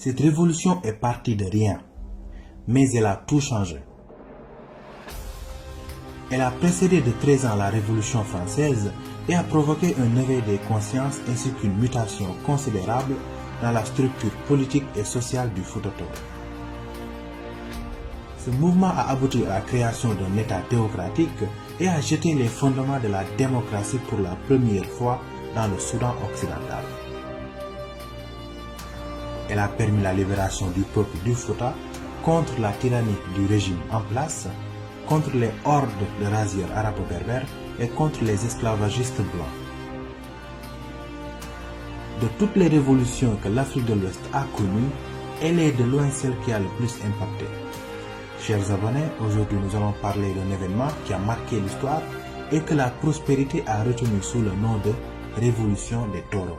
Cette révolution est partie de rien, mais elle a tout changé. Elle a précédé de 13 ans la Révolution française et a provoqué un éveil des consciences ainsi qu'une mutation considérable dans la structure politique et sociale du Fouta Toro. Ce mouvement a abouti à la création d'un État théocratique et a jeté les fondements de la démocratie pour la première fois dans le Soudan occidental. Elle a permis la libération du peuple du Fouta contre la tyrannie du régime en place, contre les hordes de razzieurs arabo-berbères et contre les esclavagistes blancs. De toutes les révolutions que l'Afrique de l'Ouest a connues, elle est de loin celle qui a le plus impacté. Chers abonnés, aujourd'hui nous allons parler d'un événement qui a marqué l'histoire et que la prospérité a retenu sous le nom de Révolution des Toro.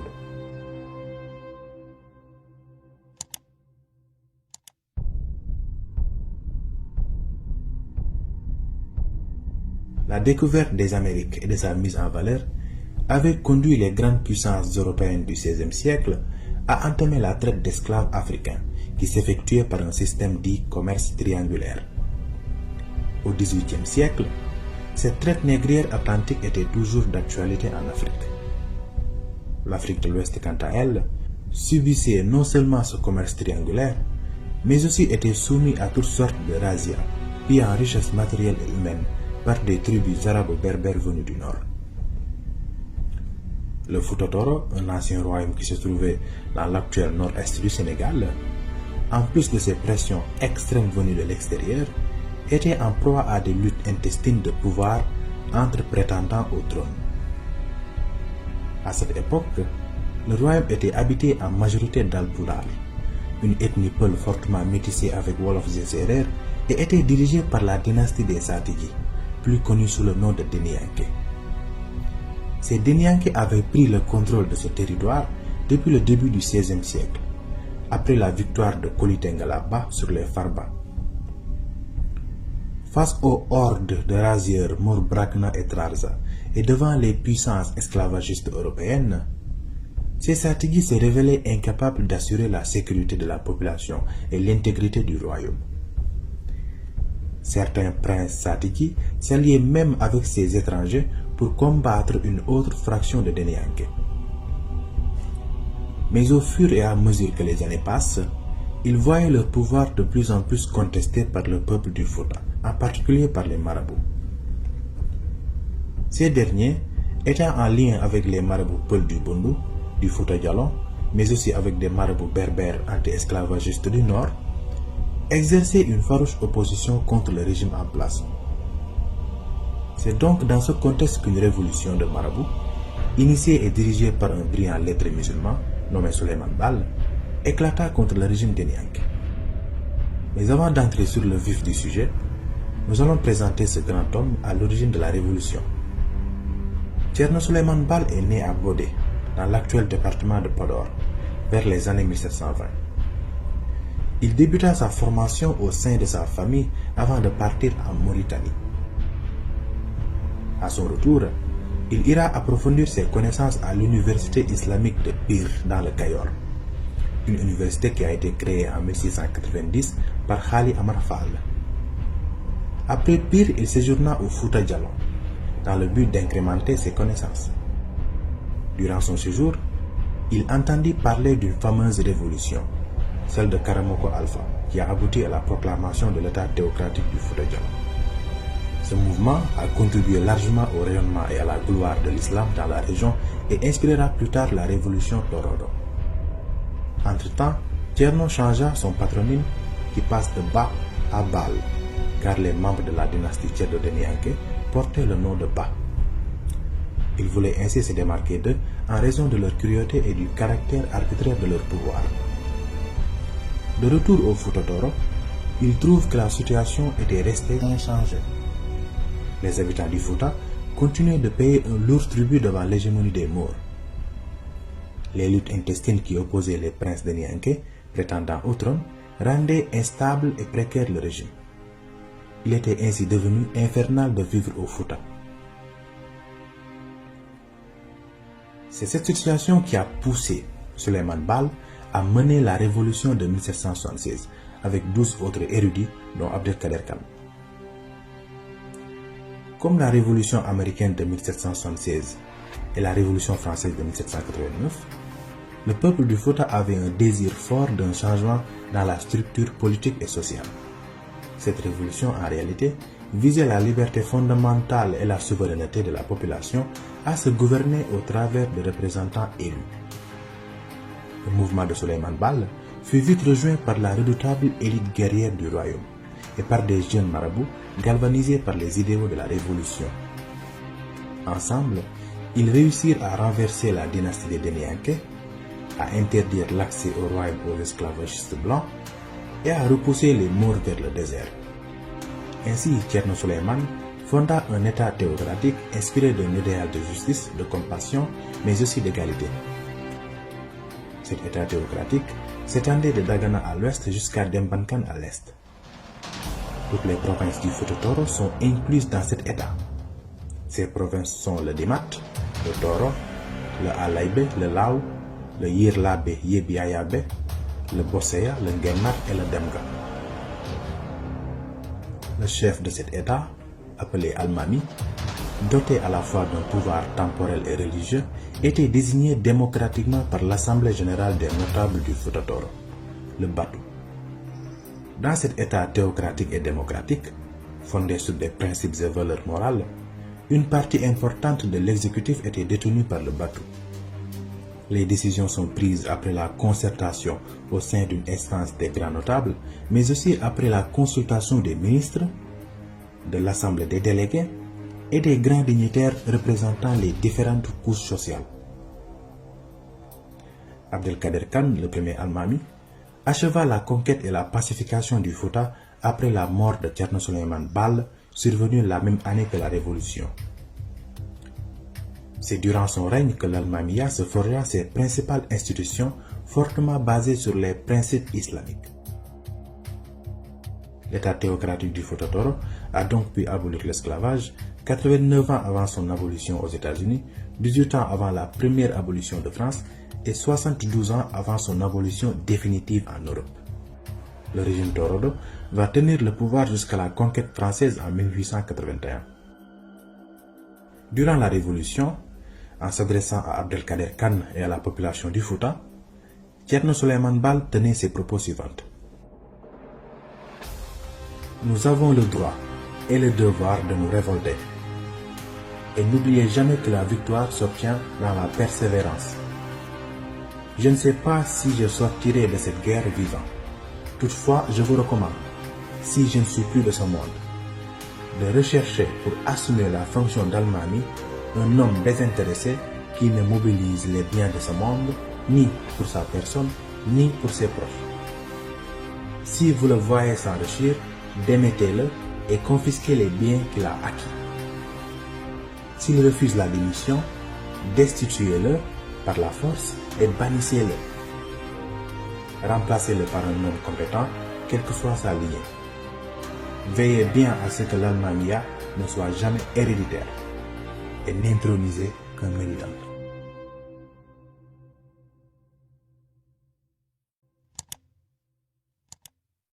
La découverte des Amériques et de sa mise en valeur avait conduit les grandes puissances européennes du XVIe siècle à entamer la traite d'esclaves africains qui s'effectuait par un système dit commerce triangulaire. Au XVIIIe siècle, cette traite négrière atlantique était toujours d'actualité en Afrique. L'Afrique de l'Ouest, quant à elle, subissait non seulement ce commerce triangulaire, mais aussi était soumise à toutes sortes de razzias, pillées en richesses matérielles et humaines par des tribus arabo-berbères venues du nord. Le Fouta Toro, un ancien royaume qui se trouvait dans l'actuel nord-est du Sénégal, en plus de ces pressions extrêmes venues de l'extérieur, était en proie à des luttes intestines de pouvoir entre prétendants au trône. À cette époque, le royaume était habité en majorité d'Alpulaar, une ethnie peul fortement métissée avec Wolofs et Sérères, et était dirigée par la dynastie des Satigi, plus connue sous le nom de Denianké. Ces Denianké avaient pris le contrôle de ce territoire depuis le début du XVIe siècle, après la victoire de Kolitengalaba sur les Farba. Face aux hordes de razzieurs Mour-Brakna et Trarza et devant les puissances esclavagistes européennes, ces Satigi se révélaient incapables d'assurer la sécurité de la population et l'intégrité du royaume. Certains princes Satigi s'alliaient même avec ces étrangers pour combattre une autre fraction de Denianké. Mais au fur et à mesure que les années passent, ils voyaient leur pouvoir de plus en plus contesté par le peuple du Fouta, en particulier par les marabouts. Ces derniers, étant en lien avec les marabouts peuls du Bundu, du Fouta Djallon, mais aussi avec des marabouts berbères anti-esclavagistes du Nord, exerçaient une farouche opposition contre le régime en place. C'est donc dans ce contexte qu'une révolution de marabouts, initiée et dirigée par un brillant lettré musulman nommé Souleymane Baal, éclata contre le régime Denianké. Mais avant d'entrer sur le vif du sujet, nous allons présenter ce grand homme à l'origine de la révolution. Thierno Souleymane Baal est né à Bodé, dans l'actuel département de Podor, vers les années 1720. Il débuta sa formation au sein de sa famille avant de partir en Mauritanie. À son retour, il ira approfondir ses connaissances à l'université islamique de Pire dans le Cayor, une université qui a été créée en 1690 par Khali Amar Fall. Après Pire, il séjourna au Fouta Djallon, dans le but d'incrémenter ses connaissances. Durant son séjour, il entendit parler d'une fameuse révolution, celle de Karamoko Alpha, qui a abouti à la proclamation de l'état théocratique du Fouta Djallon. Ce mouvement a contribué largement au rayonnement et à la gloire de l'islam dans la région et inspirera plus tard la révolution Torodo. Entre-temps, Thierno changea son patronyme qui passe de Ba à Baal, car les membres de la dynastie Tchèdo Denianké portaient le nom de Ba. Ils voulaient ainsi se démarquer d'eux en raison de leur cruauté et du caractère arbitraire de leur pouvoir. De retour au Fouta Toro, ils trouvent que la situation était restée inchangée. Les habitants du Fouta continuaient de payer un lourd tribut devant l'hégémonie des Maures. Les luttes intestines qui opposaient les princes de Nianké, prétendant au trône, rendaient instable et précaire le régime. Il était ainsi devenu infernal de vivre au Fouta. C'est cette situation qui a poussé Souleymane Baal a mené la révolution de 1776 avec 12 autres érudits dont Abdelkader Khan. Comme la révolution américaine de 1776 et la révolution française de 1789, le peuple du Fouta avait un désir fort d'un changement dans la structure politique et sociale. Cette révolution, en réalité, visait la liberté fondamentale et la souveraineté de la population à se gouverner au travers de représentants élus. Le mouvement de Souleymane Baal fut vite rejoint par la redoutable élite guerrière du royaume et par des jeunes marabouts galvanisés par les idéaux de la révolution. Ensemble, ils réussirent à renverser la dynastie des Denianké, à interdire l'accès au royaume aux esclavagistes blancs et à repousser les Maures vers le désert. Ainsi, Thierno Souleymane fonda un État théocratique inspiré d'un idéal de justice, de compassion, mais aussi d'égalité. Cet État théocratique s'étendait de Dagana à l'ouest jusqu'à Dembankan à l'est. Toutes les provinces du Fouta Toro sont incluses dans cet État. Ces provinces sont le Dimat, le Toro, le Alaïbe, le Lao, le Yirlabe Yebiayabe, le Bosseya, le Ngenat et le Demga. Le chef de cet État, appelé Al-Mami, doté à la fois d'un pouvoir temporel et religieux, était désigné démocratiquement par l'Assemblée générale des notables du Fouta Toro, le Batu. Dans cet État théocratique et démocratique, fondé sur des principes et valeurs morales, une partie importante de l'exécutif était détenue par le Batu. Les décisions sont prises après la concertation au sein d'une instance des grands notables, mais aussi après la consultation des ministres, de l'Assemblée des délégués et des grands dignitaires représentant les différentes couches sociales. Abdelkader Khan, le premier Al-Mami, acheva la conquête et la pacification du Fouta après la mort de Thierno Souleymane Baal, survenue la même année que la Révolution. C'est durant son règne que l'Al-Mamiya se forgea ses principales institutions fortement basées sur les principes islamiques. L'État théocratique du Fouta Toro a donc pu abolir l'esclavage 89 ans avant son abolition aux États-Unis, 18 ans avant la première abolition de France et 72 ans avant son abolition définitive en Europe. Le régime Torodo va tenir le pouvoir jusqu'à la conquête française en 1881. Durant la Révolution, en s'adressant à Abdelkader Khan et à la population du Fouta, Thierno Souleymane Baal tenait ses propos suivants. Nous avons le droit et le devoir de nous révolter. Et n'oubliez jamais que la victoire s'obtient dans la persévérance. Je ne sais pas si je sortirai de cette guerre vivant. Toutefois, je vous recommande, si je ne suis plus de ce monde, de rechercher pour assumer la fonction d'Al-Mami un homme désintéressé qui ne mobilise les biens de ce monde ni pour sa personne ni pour ses proches. Si vous le voyez s'enrichir, démettez-le et confisquez les biens qu'il a acquis. S'il refuse la démission, destituez-le par la force et bannissez-le. Remplacez-le par un homme compétent, quelle que soit sa lignée. Veillez bien à ce que l'Al-Mamiya ne soit jamais héréditaire et n'intronisez qu'un méritant.